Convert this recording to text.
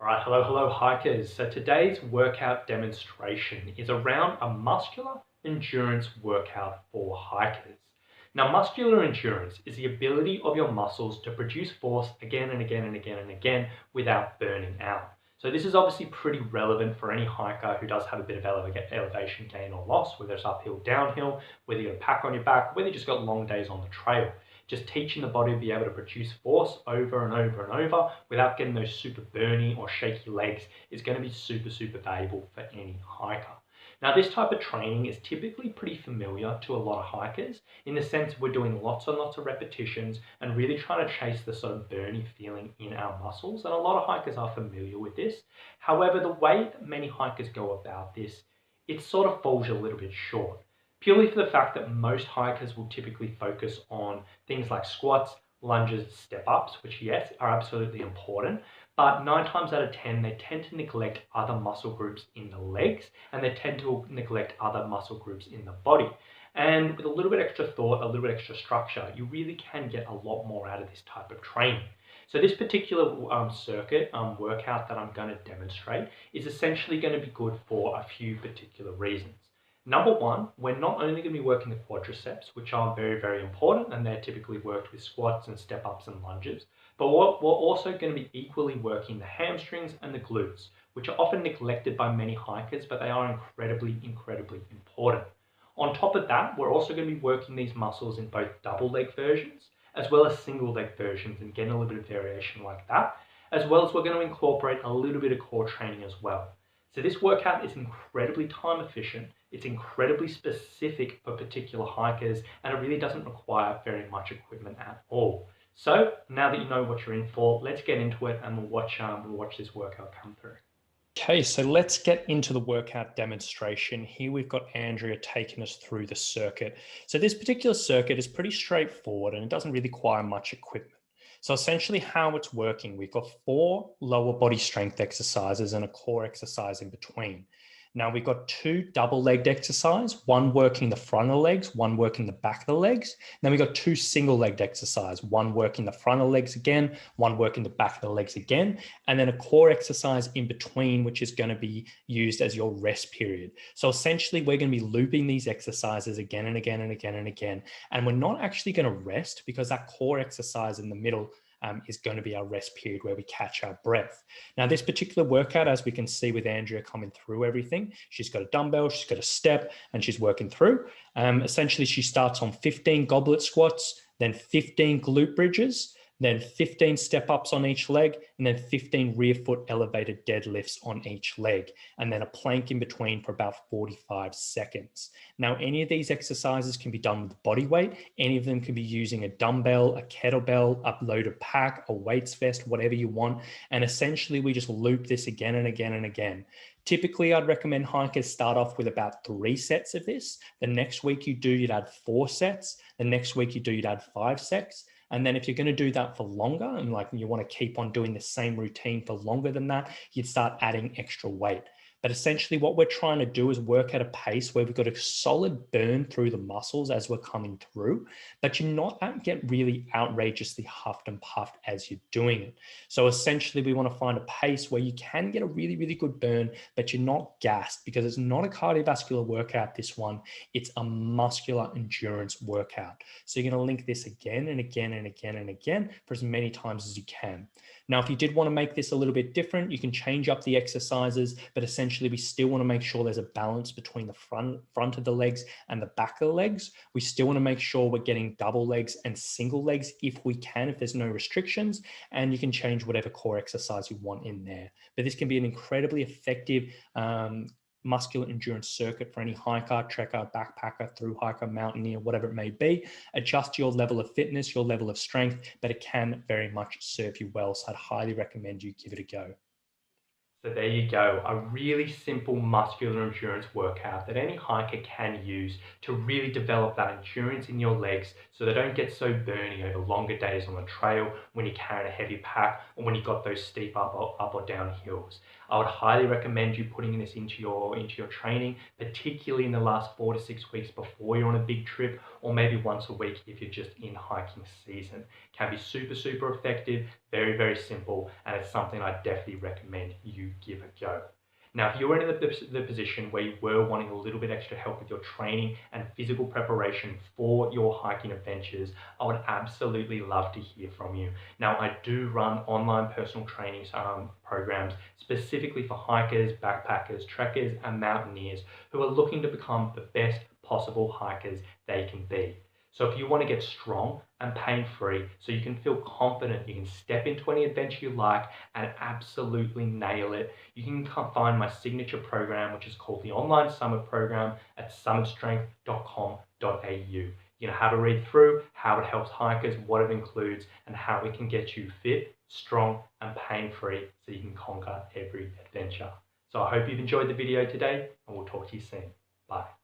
All right, hello hikers. So today's workout demonstration is around a muscular endurance workout for hikers. Now, muscular endurance is the ability of your muscles to produce force again and again and again and again without burning out. So this is obviously pretty relevant for any hiker who does have a bit of elevation gain or loss, whether it's uphill, downhill, whether you got a pack on your back, whether you just got long days on the trail. Just teaching the body to be able to produce force over and over and over without getting those super burny or shaky legs is going to be super valuable for any hiker. Now, this type of training is typically pretty familiar to a lot of hikers in the sense we're doing lots and lots of repetitions and really trying to chase the sort of burny feeling in our muscles. And a lot of hikers are familiar with this. However, the way that many hikers go about this, it sort of falls a little bit short. Purely for the fact that most hikers will typically focus on things like squats, lunges, step ups, which, yes, are absolutely important. But 9 times out of 10, they tend to neglect other muscle groups in the legs and they tend to neglect other muscle groups in the body. And with a little bit extra thought, a little bit extra structure, you really can get a lot more out of this type of training. So this particular circuit workout that I'm going to demonstrate is essentially going to be good for a few particular reasons. Number one, we're not only going to be working the quadriceps, which are very important, and they're typically worked with squats and step ups and lunges, but we're also going to be equally working the hamstrings and the glutes, which are often neglected by many hikers, but they are incredibly important. On top of that, we're also going to be working these muscles in both double leg versions, as well as single leg versions, and getting a little bit of variation like that, as well as we're going to incorporate a little bit of core training as well. So this workout is incredibly time efficient, it's incredibly specific for particular hikers, and it really doesn't require very much equipment at all. So now that you know what you're in for, let's get into it and we'll watch this workout come through. Okay, so let's get into the workout demonstration. Here we've got Andrea taking us through the circuit. So this particular circuit is pretty straightforward and it doesn't really require much equipment. So essentially how it's working, we've got 4 lower body strength exercises and a core exercise in between. Now we've got 2 double-legged exercise, one working the front of the legs, one working the back of the legs. Then we've got 2 single-legged exercise, one working the front of the legs again, one working the back of the legs again, and then a core exercise in between, which is going to be used as your rest period. So essentially, we're going to be looping these exercises again and again and again and again. And we're not actually going to rest because that core exercise in the middle is going to be our rest period where we catch our breath. Now, this particular workout, as we can see with Andrea coming through everything, she's got a dumbbell, she's got a step, and she's working through. Essentially, she starts on 15 goblet squats, then 15 glute bridges, then 15 step ups on each leg, and then 15 rear foot elevated deadlifts on each leg, and then a plank in between for about 45 seconds. Now, any of these exercises can be done with body weight. Any of them can be using a dumbbell, a kettlebell, uploaded pack, a weights vest, whatever you want. And essentially, we just loop this again and again and again. Typically, I'd recommend hikers start off with about 3 sets of this. The next week you'd add 4 sets. The next week you'd add 5 sets. And then if you're going to do that for longer and like you want to keep on doing the same routine for longer than that, you'd start adding extra weight. But essentially what we're trying to do is work at a pace where we've got a solid burn through the muscles as we're coming through, but you're not get really outrageously huffed and puffed as you're doing it. So essentially we want to find a pace where you can get a really good burn, but you're not gassed because it's not a cardiovascular workout, this one. It's a muscular endurance workout. So you're going to link this again and again and again and again for as many times as you can. Now, if you did want to make this a little bit different, you can change up the exercises, but essentially we still want to make sure there's a balance between the front of the legs and the back of the legs. We still want to make sure we're getting double legs and single legs if we can, if there's no restrictions, and you can change whatever core exercise you want in there. But this can be an incredibly effective muscular endurance circuit for any hiker, trekker, backpacker, through hiker, mountaineer, whatever it may be. Adjust your level of fitness, your level of strength, but it can very much serve you well. So I'd highly recommend you give it a go. So there you go, a really simple muscular endurance workout that any hiker can use to really develop that endurance in your legs so they don't get so burny over longer days on the trail when you're carrying a heavy pack or when you've got those steep up or down hills. I would highly recommend you putting this into your training, particularly in the last 4 to 6 weeks before you're on a big trip, or maybe once a week if you're just in hiking season. Can be super effective, very simple, and it's something I definitely recommend you give a go. Now, if you're in the position where you were wanting a little bit extra help with your training and physical preparation for your hiking adventures, I would absolutely love to hear from you. Now, I do run online personal training programs specifically for hikers, backpackers, trekkers, and mountaineers who are looking to become the best possible hikers they can be. So if you want to get strong and pain-free so you can feel confident, you can step into any adventure you like and absolutely nail it, you can find my signature program, which is called the Online Summit Program at summitstrength.com.au. You know how to read through, how it helps hikers, what it includes, and how it can get you fit, strong, and pain-free so you can conquer every adventure. So I hope you've enjoyed the video today, and we'll talk to you soon. Bye.